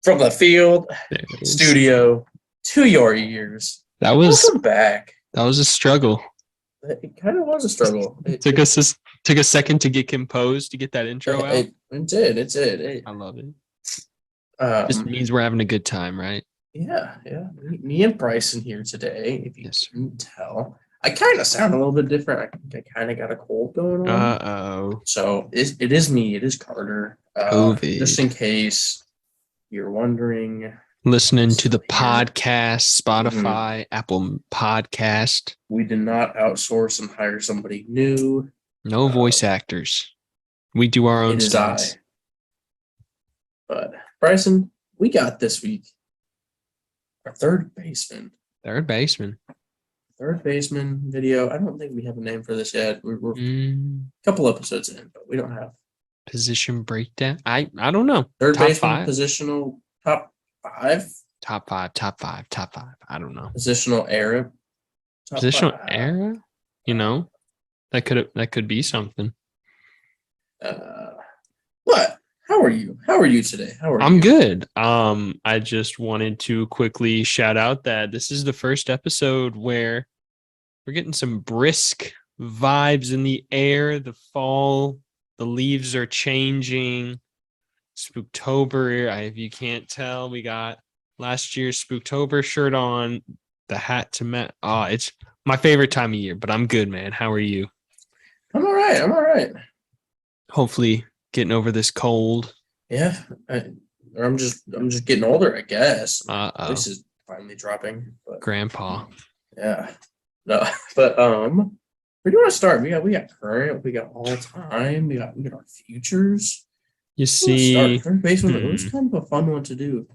From the field, studio, to your ears. Welcome back. That was a struggle. It kind of was a struggle. It took a second to get composed to get that intro out. It did. I love it. Just means we're having a good time, right? Yeah. Me and Bryson here today. If you couldn't tell, I kind of sound a little bit different. I kind of got a cold going on. So it is me. It is Carter. COVID. Just in case you're wondering. Listening to the podcast, Spotify, Apple Podcast. We did not outsource and hire somebody new. No voice actors. We do our own stunts. But Bryson, we got this week our third baseman. Third baseman video. I don't think we have a name for this yet. We're a couple episodes in, but we don't have position breakdown. I don't know. Third baseman positional top five. Top five. I don't know. Positional era. Era? You know, that could be something. What? How are you? How are you today? I'm good. I just wanted to quickly shout out that this is the first episode where we're getting some brisk vibes in the air. The fall, the leaves are changing. Spooktober. If you can't tell, we got last year's Spooktober shirt on, the hat to match. It's my favorite time of year, but I'm good, man. How are you? I'm all right. Hopefully getting over this cold. Yeah. I'm just getting older, I guess. This is finally dropping. But, Grandpa. Yeah. No, but where do you want to start? We got current, we got all time, we got our futures. You see, third baseman, it was kind of a fun one to do.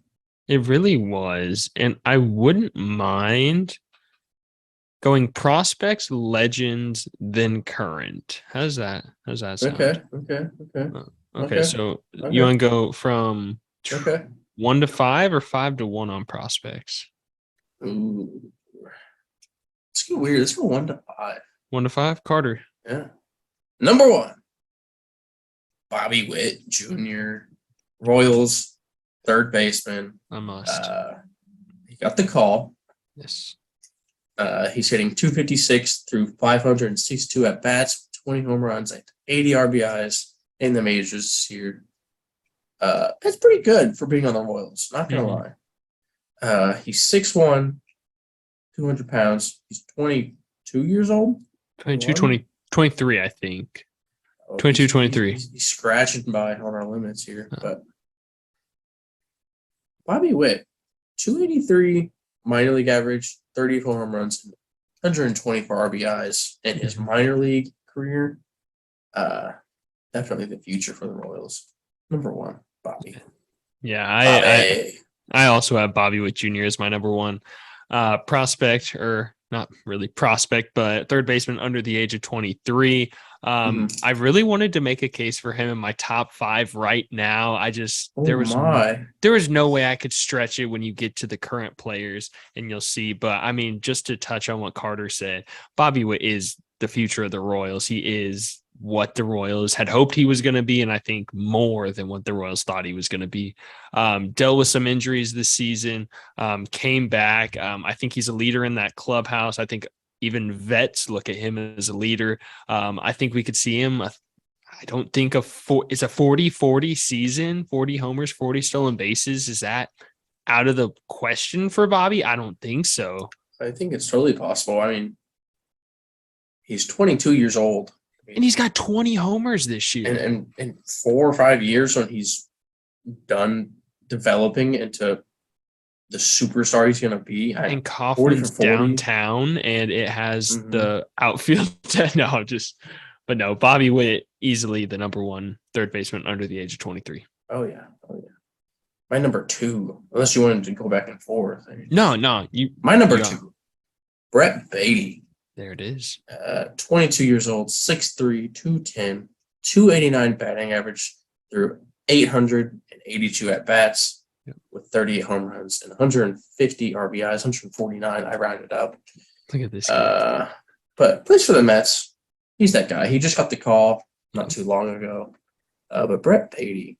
It really was, and I wouldn't mind going prospects, legends, then current. How's that sound? Okay. So you want to go from 1 to 5 or 5 to 1 on prospects? Ooh, it's getting weird. Let's go 1 to 5. 1 to 5, Carter. Yeah. Number 1, Bobby Witt Jr., Royals, third baseman. I must. He got the call. Yes. He's hitting 256 through 562 at bats, 20 home runs, 80 RBIs in the majors this year. That's pretty good for being on the Royals. Not gonna lie. He's 6'1", 200 pounds. He's 22 years old. 23, I think. 22, 23. He's scratching by on our limits here. But Bobby Witt, 283 minor league average, 34 home runs, 124 RBIs in his minor league career. Definitely the future for the Royals. Number 1, Bobby. Yeah, I also have Bobby Witt Jr. as my number 1 prospect, or not really prospect, but third baseman under the age of 23. I really wanted to make a case for him in my top 5 right now. There was no way I could stretch it when you get to the current players, and you'll see. But I mean, just to touch on what Carter said, Bobby Witt is the future of the Royals. He is what the Royals had hoped he was going to be, and I think more than what the Royals thought he was going to be. Dealt with some injuries this season, came back. I think he's a leader in that clubhouse. I think even vets look at him as a leader. I think we could see him. I don't think it's a 40-40 season, 40 homers, 40 stolen bases. Is that out of the question for Bobby? I don't think so. I think it's totally possible. I mean, he's 22 years old. And he's got 20 homers this year. And in 4 or 5 years, when he's done developing into the superstar he's going to be. And Kauffman's downtown, and it has the outfield. No, Bobby Witt, easily the number 1 third baseman under the age of 23. Oh, yeah. My number 2, unless you wanted to go back and forth. No. My number 2, Brett Baty. There it is. 22 years old, 6'3", 210, 289 batting average through 882 at-bats with 38 home runs and 150 RBIs, 149. I rounded up. Look at this guy. But plays for the Mets. He's that guy. He just got the call not too long ago. But Brett Baty.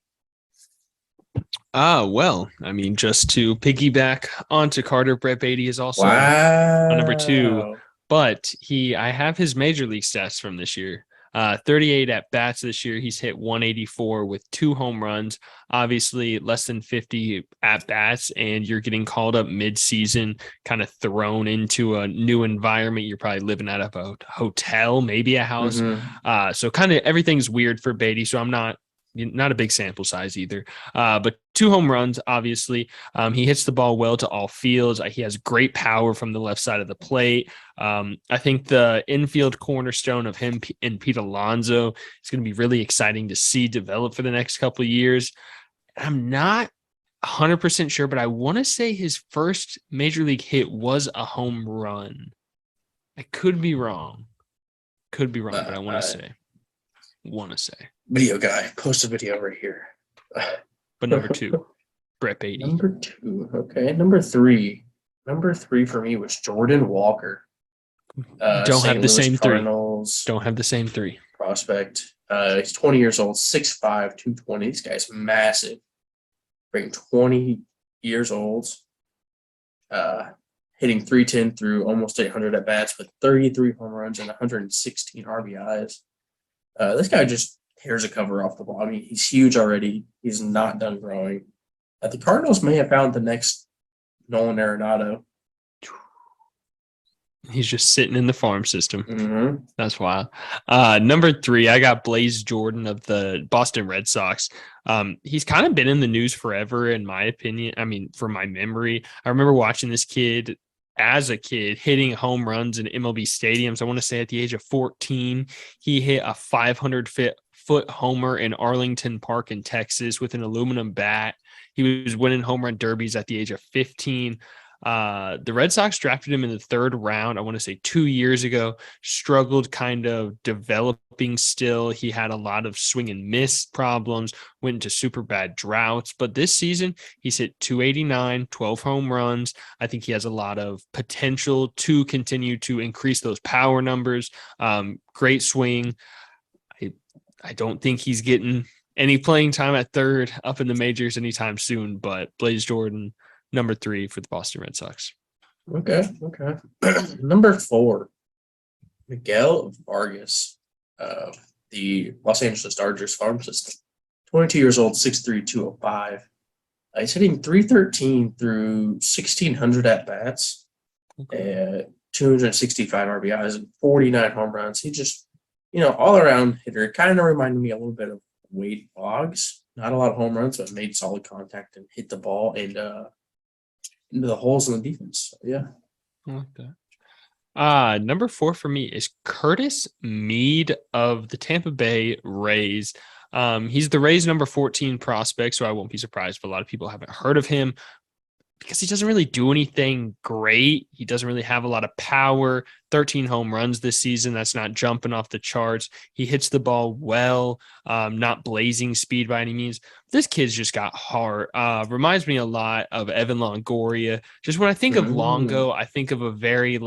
Well, I mean, just to piggyback onto Carter, Brett Beatty is also a number two, Wow. but I have his major league stats from this year. 38 at bats this year. He's hit 184 with 2 home runs, obviously less than 50 at bats, and you're getting called up mid-season, kind of thrown into a new environment. You're probably living out of a hotel, maybe a house. Mm-hmm. So kind of everything's weird for Beatty. So I'm not a big sample size either. But 2 home runs, obviously. He hits the ball well to all fields. He has great power from the left side of the plate. I think the infield cornerstone of him and Pete Alonso is going to be really exciting to see develop for the next couple of years. I'm not 100% sure, but I want to say his first major league hit was a home run. I could be wrong. But I want to say. Video guy, post a video right here. But number 2, Brett Beatty. Number 2, okay. Number 3 for me was Jordan Walker. Don't have the same Cardinals 3. Don't have the same 3. Prospect. He's 20 years old, 6'5", 220. This guy's massive. Being 20 years old. Hitting 310 through almost 800 at bats with 33 home runs and 116 RBIs. This guy just tears a cover off the ball. I mean, he's huge already. He's not done growing. The Cardinals may have found the next Nolan Arenado. He's just sitting in the farm system. Mm-hmm. That's wild. Number 3, I got Blaze Jordan of the Boston Red Sox. He's kind of been in the news forever, in my opinion. I mean, from my memory, I remember watching this kid as a kid hitting home runs in MLB stadiums. I want to say at the age of 14, he hit a 500-foot homer in Arlington Park in Texas with an aluminum bat. He was winning home run derbies at the age of 15. The Red Sox drafted him in the 3rd round, I want to say 2 years ago, struggled kind of developing still. He had a lot of swing and miss problems, went into super bad droughts, but this season he's hit 289, 12 home runs. I think he has a lot of potential to continue to increase those power numbers. Great swing. I don't think he's getting any playing time at 3rd up in the majors anytime soon, but Blaze Jordan, number 3 for the Boston Red Sox. Okay. Number 4, Miguel Vargas, the Los Angeles Dodgers farm system. 22 years old, 6'3", 205. He's hitting 313 through 1,600 at-bats, 265 RBIs, and 49 home runs. He just, all-around hitter. Kind of reminded me a little bit of Wade Boggs. Not a lot of home runs, but made solid contact and hit the ball and into the holes in the defense. So, yeah. I like that. Number 4 for me is Curtis Mead of the Tampa Bay Rays. He's the Rays' number 14 prospect, so I won't be surprised if a lot of people haven't heard of him because he doesn't really do anything great. He doesn't really have a lot of power. 13 home runs this season. That's not jumping off the charts. He hits the ball well, not blazing speed by any means. This kid's just got heart. Reminds me a lot of Evan Longoria. Just when I think of Longo, I think of a very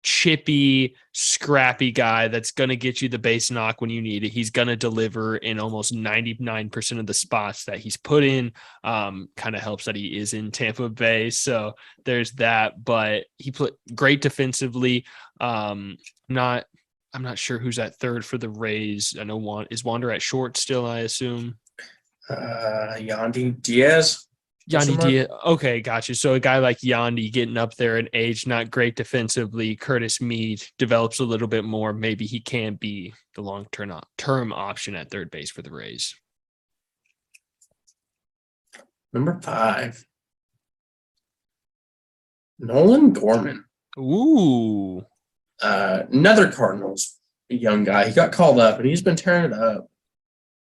chippy, scrappy guy that's going to get you the base knock when you need it. He's going to deliver in almost 99% of the spots that he's put in. Kind of helps that he is in Tampa Bay. So there's that, but he played great defensively. I'm not sure who's at 3rd for the Rays. I know is Wander at short still, I assume. Yandy Diaz. Yandy Diaz. Okay, gotcha. So a guy like Yandy getting up there in age, not great defensively. Curtis Mead develops a little bit more. Maybe he can be the long-term option at 3rd base for the Rays. Number 5, Nolan Gorman. Ooh. Another Cardinals young guy. He got called up, and he's been tearing it up.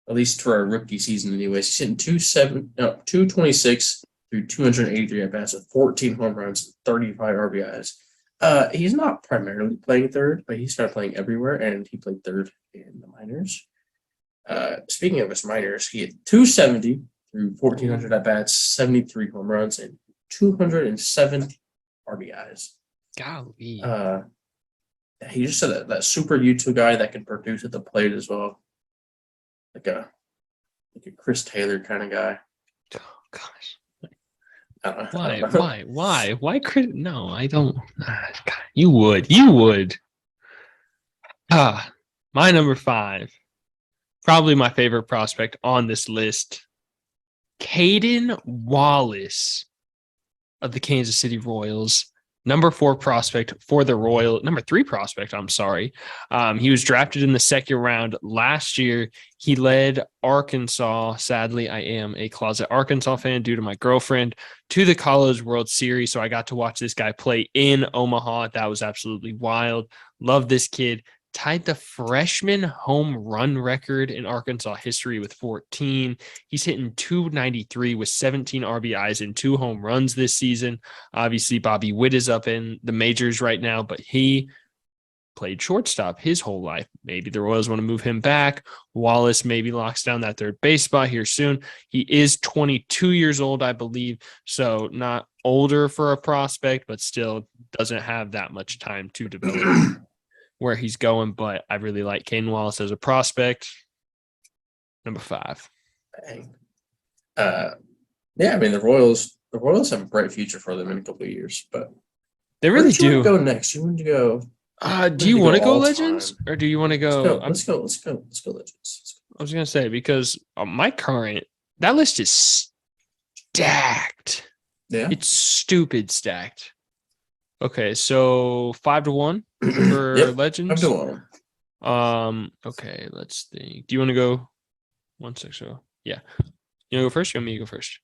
At least for a rookie season anyways. He's hitting 226 through 283 at-bats with 14 home runs and 35 RBIs. He's not primarily playing 3rd, but he started playing everywhere, and he played 3rd in the minors. Speaking of his minors, he had 270 through 1,400 at-bats, 73 home runs, and 207 RBIs. Golly. He just said that super YouTube guy that can produce at the plate as well. Like a Chris Taylor kind of guy. Oh, gosh. I don't know. Why crit? No, I don't. God, you would. My number 5, probably my favorite prospect on this list, Caden Wallace of the Kansas City Royals. Number 4 prospect for the number 3 prospect, I'm sorry. He was drafted in the second round last year. He led Arkansas. Sadly, I am a closet Arkansas fan due to my girlfriend, to the College World Series. So I got to watch this guy play in Omaha. That was absolutely wild. Love this kid. Tied the freshman home run record in Arkansas history with 14. He's hitting 293 with 17 RBIs and 2 home runs this season. Obviously, Bobby Witt is up in the majors right now, but he played shortstop his whole life. Maybe the Royals want to move him back. Wallace maybe locks down that third base spot here soon. He is 22 years old, I believe, so not older for a prospect, but still doesn't have that much time to develop where he's going. But I really like Caden Wallace as a prospect. Number 5. Dang. Yeah, I mean the Royals have a bright future for them in a couple of years, but They really do. You want do. to go next? You want to go? Do you want to go all Legends time? or do you want to go? Let's go Legends. I was gonna say because my current that list is stacked. Yeah, It's stupid stacked. Okay, so 5-1 for Yep, Legends. 5-1. Okay, let's think. Do you want to go 1 6? So yeah, you want to go first? Or you want me to go first?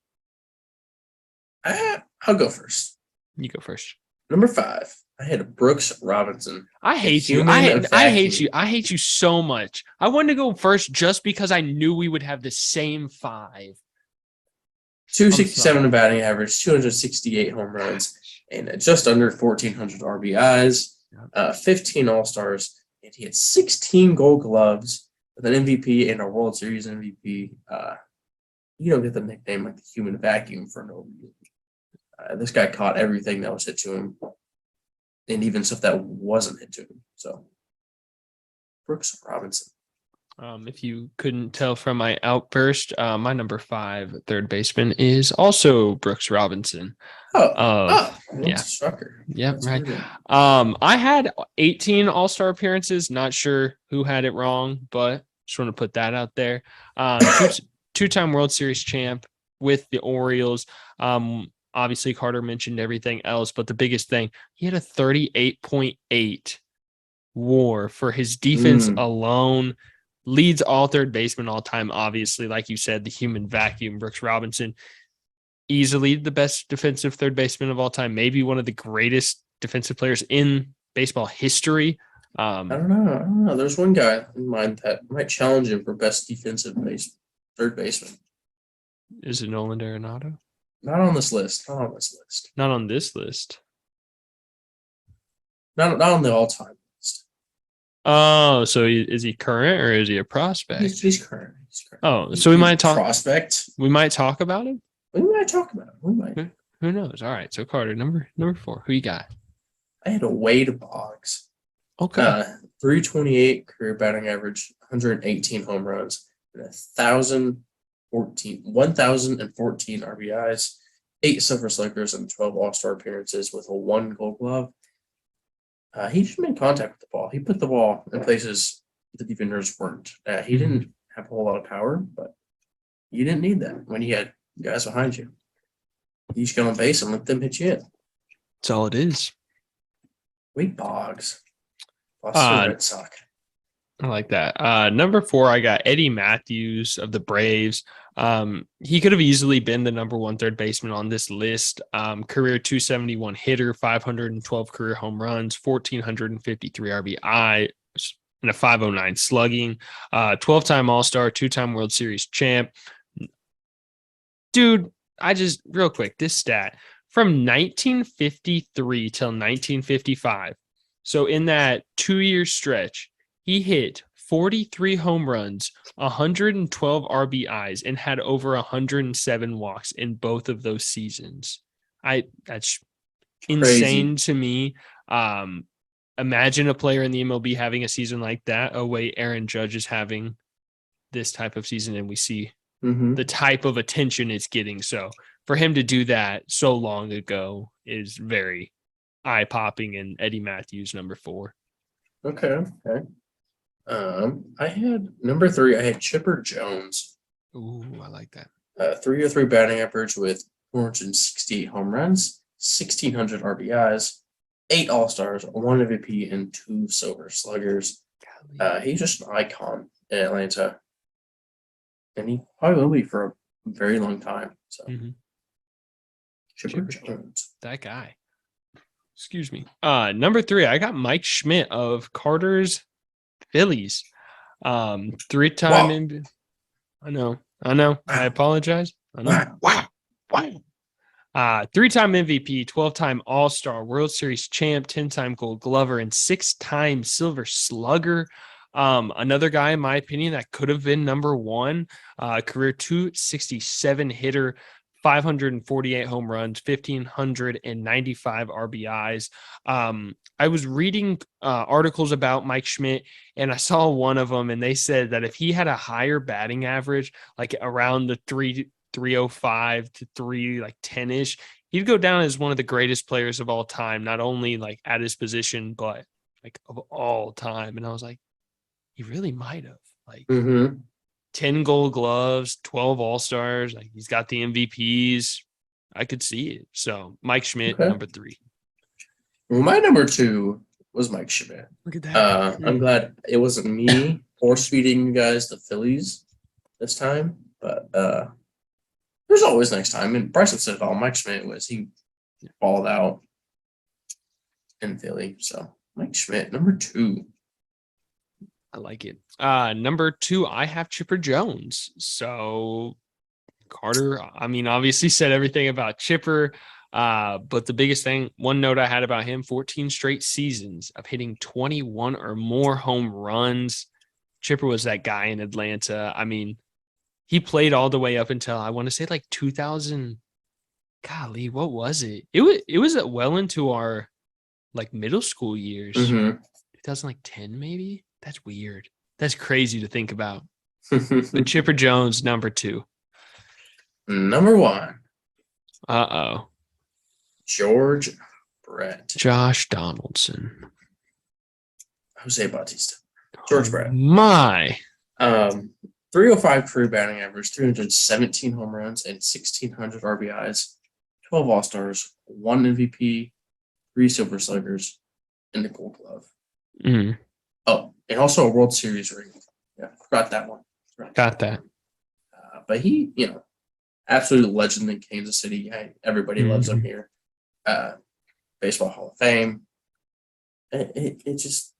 I'll go first. You go first. Number 5. I had Brooks Robinson. I hate you. I hate you. I hate you so much. I wanted to go first just because I knew we would have the same 5. 267 in batting average, 268 home runs, and just under 1,400 RBIs, 15 All-Stars, and he had 16 Gold Gloves with an MVP and a World Series MVP. You don't get the nickname like the human vacuum for no reason. This guy caught everything that was hit to him, and even stuff that wasn't hit to him. So, Brooks Robinson. If you couldn't tell from my outburst, my number 5 third baseman is also Brooks Robinson. Yeah, shocker. Yeah, right. I had 18 All-Star appearances. Not sure who had it wrong, but just want to put that out there. Two-time World Series champ with the Orioles. Obviously, Carter mentioned everything else, but the biggest thing, he had a 38.8 WAR for his defense alone. Leads all third basemen all time, obviously. Like you said, the human vacuum, Brooks Robinson, easily the best defensive third baseman of all time, maybe one of the greatest defensive players in baseball history. I don't know. There's one guy in mind that might challenge him for best defensive third baseman. Is it Nolan Arenado? Not on this list. Not on this list. Not on the all-time list. Oh, so is he current or is he a prospect? He's current. Oh, so we might talk prospect. We might talk about him. We might talk about him. We might. Who knows? All right. So Carter, number 4. Who you got? I had a Wade Boggs. Okay. 328 career batting average, 118 home runs, and 1,014 RBIs, 8 Silver Sluggers, and 12 All-Star appearances with a 1 Gold Glove. He just made contact with the ball. He put the ball in places the defenders weren't. He didn't have a whole lot of power, but you didn't need that when you had guys behind you. You just get on base and let them hit you in. That's all it is. Wade Boggs. Red Sox. I like that. Number 4, I got Eddie Matthews of the Braves. He could have easily been the number 1 third baseman on this list. Career 271 hitter, 512 career home runs, 1,453 RBI, and a 509 slugging. 12-time All-Star, 2-time World Series champ. Dude, real quick, this stat. From 1953 till 1955, so in that 2-year stretch, he hit 43 home runs, 112 RBIs, and had over 107 walks in both of those seasons. That's insane to me. Imagine a player in the MLB having a season like that. Oh, wait, Aaron Judge is having this type of season, and we see the type of attention it's getting. So for him to do that so long ago is very eye-popping. And Eddie Matthews, number 4. Okay. I had number 3. I had Chipper Jones. Ooh, I like that. 303 batting average with 468 home runs, 1,600 RBIs, 8 All-Stars, 1 MVP, and 2 Silver Sluggers. He's just an icon in Atlanta, and he probably will be for a very long time. So, Chipper Jones, that guy. Excuse me. Number 3, I got Mike Schmidt of Carter's Phillies. 3-time. I know. I apologize. I know. Wow. 3-time MVP, 12-time All-Star, World Series champ, 10-time Gold Glover, and 6-time Silver Slugger. Another guy, in my opinion, that could have been number 1, career 267 hitter, 548 home runs, 1,595 RBIs. I was reading articles about Mike Schmidt, and I saw one of them, and they said that if he had a higher batting average, like around the 305 to 310-ish, he'd go down as one of the greatest players of all time, not only like at his position, but like of all time. And I was like, he really might have. Like 10 Gold Gloves, 12 All-Stars. Like, he's got the MVPs. I could see it. So Mike Schmidt, number 3. Well, my number 2 was Mike Schmidt. Look at that. I'm glad it wasn't me force feeding you guys the Phillies this time, but there's always next time. And Bryson said it all. Mike Schmidt he balled out in Philly. So Mike Schmidt, number 2. I like it. Number 2, I have Chipper Jones. So Carter, I mean, obviously said everything about Chipper. But the biggest thing, one note I had about him, 14 straight seasons of hitting 21 or more home runs. Chipper was that guy in Atlanta. I mean, he played all the way up until, I want to say, like 2000. Golly, what was it? It was well into our like middle school years. 2010 maybe. That's weird. That's crazy to think about. But Chipper Jones, number 2. Number 1. George Brett. Josh Donaldson. Jose Bautista. George Brett. My. 305 career batting average, 317 home runs, and 1,600 RBIs, 12 All-Stars, 1 MVP, 3 Silver Sluggers, and the Gold Glove. Oh, and also a World Series ring. Yeah, forgot that one. Got that. But he, absolute legend in Kansas City. Everybody loves him here. Baseball Hall of Fame. It just,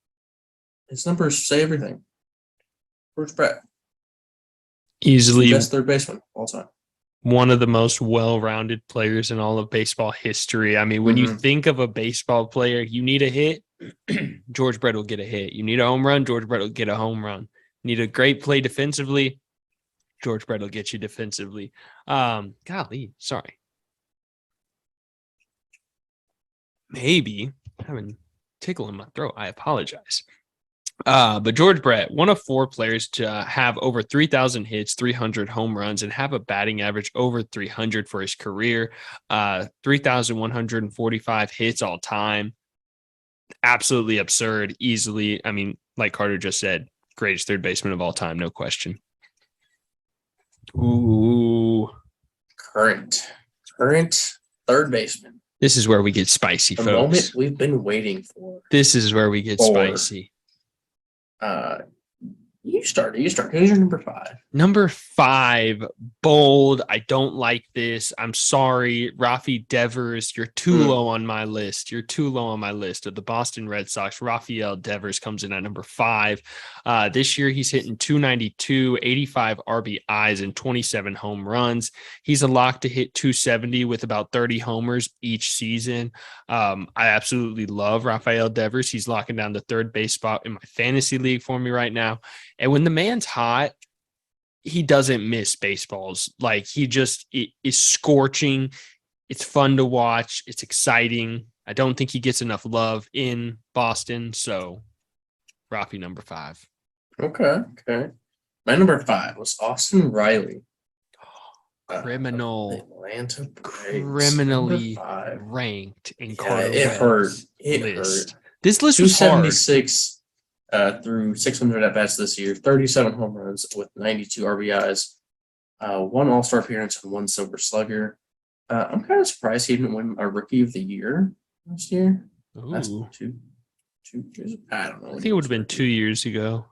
his numbers say everything. George Brett. Easily best third baseman all time. One of the most well-rounded players in all of baseball history. I mean, when you think of a baseball player, you need a hit, George Brett will get a hit. You need a home run, George Brett will get a home run. You need a great play defensively, George Brett will get you defensively. Golly, sorry. Maybe having tickle in my throat. I apologize. But George Brett, one of 4 players to have over 3,000 hits, 300 home runs, and have a batting average over 300 for his career. 3,145 hits all time. Absolutely absurd. Easily. I mean, like Carter just said, greatest third baseman of all time. No question. Ooh. Current third baseman. This is where we get spicy, folks. The moment we've been waiting for. This is where we get spicy. You start. Who's your number 5? Number 5, bold. I don't like this. I'm sorry, Rafi Devers. You're too low on my list. Of the Boston Red Sox. Rafael Devers comes in at number 5. This year he's hitting 292, 85 RBIs, and 27 home runs. He's a lock to hit 270 with about 30 homers each season. I absolutely love Rafael Devers. He's locking down the third base spot in my fantasy league for me right now. And when the man's hot, he doesn't miss baseballs. Like, he just is scorching. It's fun to watch. It's exciting. I don't think he gets enough love in Boston. So, Rafi, number 5. Okay. My number 5 was Austin Riley criminal, Atlanta Braves, number criminally 5. ranked in Yeah, Carter it hurt. Webb's It list. hurt. This list was hard. 276 through 600 at bats this year. 37 home runs with 92 RBIs. 1 All-Star appearance and 1 Silver Slugger. I'm kind of surprised he didn't win a Rookie of the Year last year. That's Ooh. 2 years. I don't know. I think it would have been 2 years ago.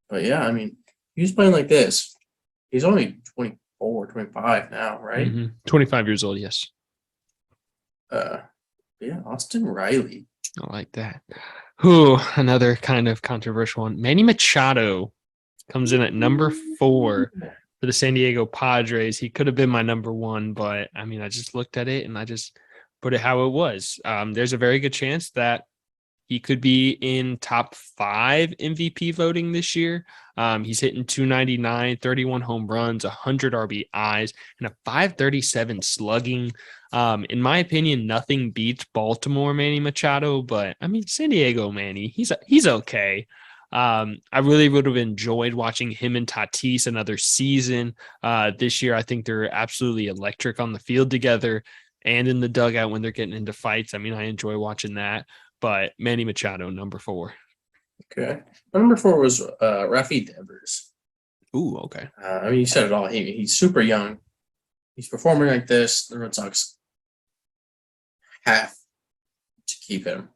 But yeah, I mean, he was playing like this. He's only 24, 25 now, right? 25 years old, yes. Yeah, Austin Riley. I like that. Who, another kind of controversial one. Manny Machado comes in at number 4 for the San Diego Padres. He could have been my number 1, but I mean, I just looked at it and I just put it how it was. There's a very good chance that he could be in top 5 MVP voting this year. He's hitting 299, 31 home runs, 100 RBIs, and a 537 slugging. In my opinion, nothing beats Baltimore Manny Machado, but I mean, San Diego Manny, he's okay. I really would have enjoyed watching him and Tatis another season. This year, I think they're absolutely electric on the field together and in the dugout when they're getting into fights. I mean, I enjoy watching that. But Manny Machado, number 4. Okay. Number 4 was Rafi Devers. Ooh, okay. I mean, you said it all. He's super young. He's performing like this. The Red Sox have to keep him.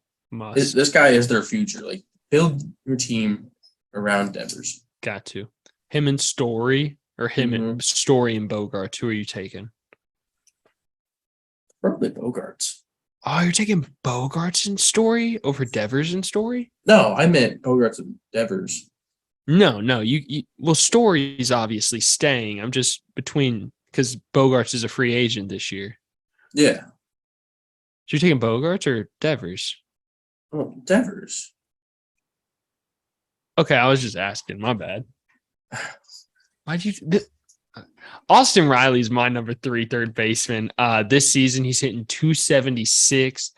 This guy is their future. Like, build your team around Devers. Got to. Him and Story, or him and Story and Bogarts. Who are you taking? Probably Bogarts. Oh, you're taking Bogarts and Story over Devers and Story? No, I meant Bogarts and Devers. No. You well, Story's obviously staying. I'm just between because Bogarts is a free agent this year. Yeah. So you're taking Bogarts or Devers? Oh, Devers. Okay, I was just asking. My bad. Why'd you? Austin Riley's my number 3 third baseman. This season, he's hitting 276.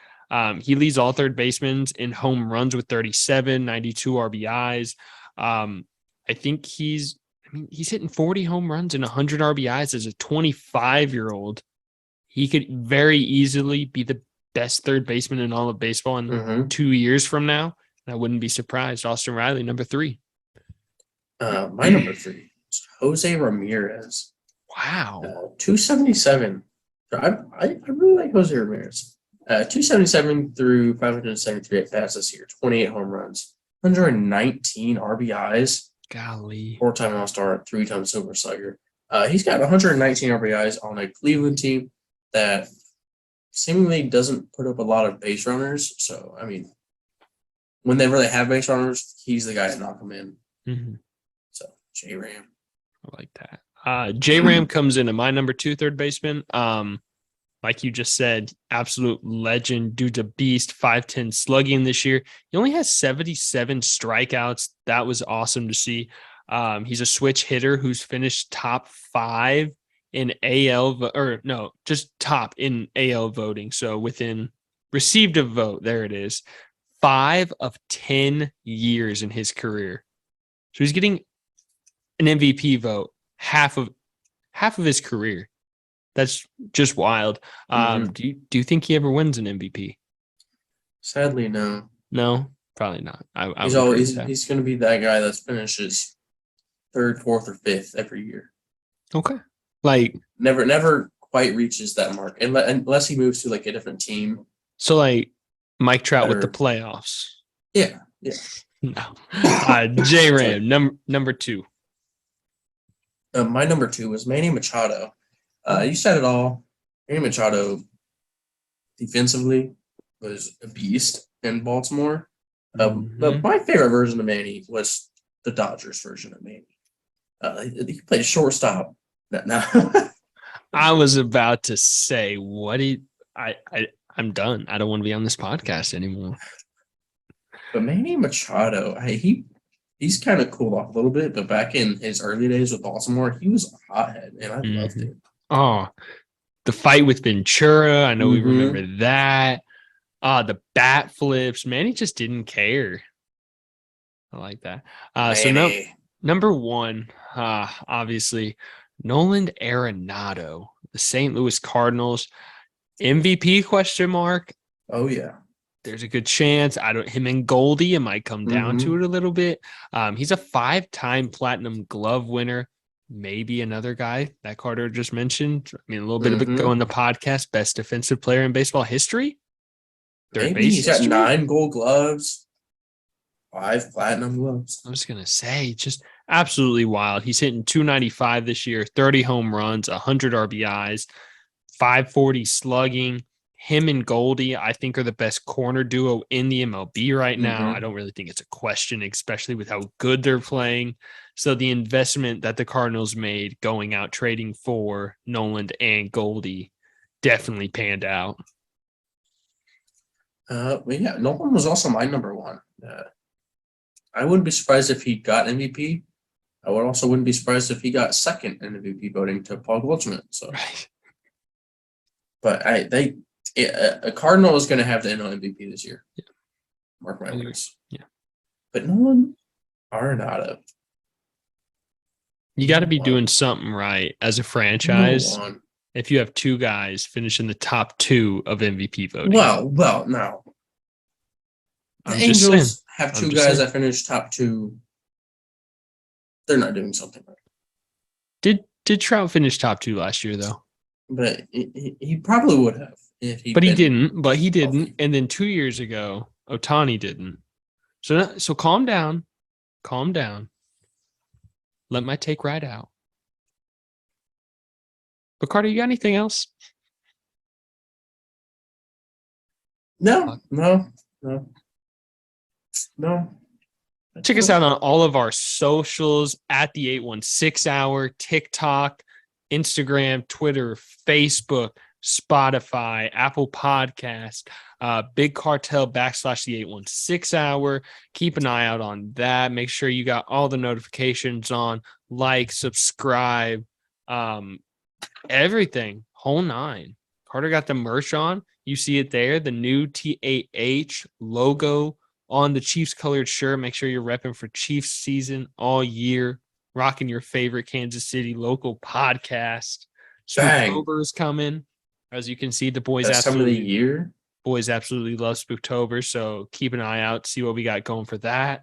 He leads all third basemen in home runs with 37, 92 RBIs. I think he's hitting 40 home runs and 100 RBIs as a 25-year-old. He could very easily be the best third baseman in all of baseball in 2 years from now. I wouldn't be surprised. Austin Riley, number 3. My number 3 is Jose Ramirez. Wow. 277. I really like Jose Ramirez. 277 through 573 at bats this year. 28 home runs. 119 RBIs. Golly. 4-time All-Star, 3-time Silver Slugger. He's got 119 RBIs on a Cleveland team that seemingly doesn't put up a lot of base runners. So, I mean, when they really have base runners, he's the guy to knock them in. So, J-Ram. I like that. J-Ram comes in at my number 2 third baseman. Like you just said, absolute legend, dude's a beast, 5'10" slugging this year. He only has 77 strikeouts. That was awesome to see. He's a switch hitter who's finished top 5 in just top in AL voting. So within received a vote, there it is. 5 of 10 years in his career. So he's getting an MVP vote half of his career. That's just wild. Do you think he ever wins an MVP? Sadly, no. No, probably not. He's going to be that guy that finishes 3rd, 4th, or 5th every year. Okay, like never quite reaches that mark unless he moves to like a different team. So like Mike Trout with the playoffs. Yeah. No. J-Ram, number 2. My number 2 was Manny Machado. You said it all. Manny Machado defensively was a beast in Baltimore. But my favorite version of Manny was the Dodgers version of Manny. He played shortstop. No. I was about to say, I'm done. I don't want to be on this podcast anymore. But Manny Machado, he's kind of cooled off a little bit, but back in his early days with Baltimore, he was a hothead, and I loved it. Oh, the fight with Ventura. I know we remember that. The bat flips. Manny just didn't care. I like that. So number 1, obviously, Nolan Arenado, the St. Louis Cardinals. MVP question mark. Oh yeah. There's a good chance. Him and Goldie, it might come down to it a little bit. He's a 5-time platinum glove winner. Maybe another guy that Carter just mentioned. I mean, a little bit of it going the podcast, best defensive player in baseball history. Third Maybe base he's history. got 9 gold gloves, 5 platinum gloves. I was gonna say, just absolutely wild. He's hitting 295 this year, 30 home runs, 100 RBIs, 540 slugging. Him and Goldie, I think, are the best corner duo in the MLB right now. I don't really think it's a question, especially with how good they're playing. So the investment that the Cardinals made going out trading for Nolan and Goldie definitely panned out. Yeah, Nolan was also my number one. I wouldn't be surprised if he got MVP. I wouldn't be surprised if he got second in MVP voting to Paul Goldschmidt. So, right. But a Cardinal is going to have the NL MVP this year. Yeah. Mark my words. Yeah. But Nolan Arenado. You got to be doing something right as a franchise. If you have 2 guys finish in the top 2 of MVP voting. Well, no. The Angels have 2 guys that finished top 2. They're not doing something right. Did Trout finish top 2 last year though? But he probably would have if he. But he didn't. But he didn't. Healthy. And then 2 years ago, Ohtani didn't. So calm down. Calm down. Let my take right out. But Carter, you got anything else? No. Check us out on all of our socials at the 816 Hour, TikTok, Instagram, Twitter, Facebook, Spotify, Apple Podcast, Big Cartel / the 816 Hour. Keep an eye out on that. Make sure you got all the notifications on. Like, subscribe, everything. Whole 9. Carter got the merch on. You see it there. The new T8H logo on the Chiefs colored shirt. Make sure you're repping for Chiefs season all year. Rocking your favorite Kansas City local podcast. Spooktober is coming. As you can see, the boys boys absolutely love Spooktober. So keep an eye out, see what we got going for that.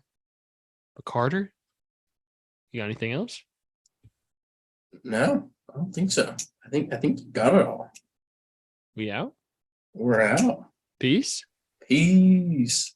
But Carter, you got anything else? No, I don't think so. I think you got it all. We out? We're out. Peace. Peace.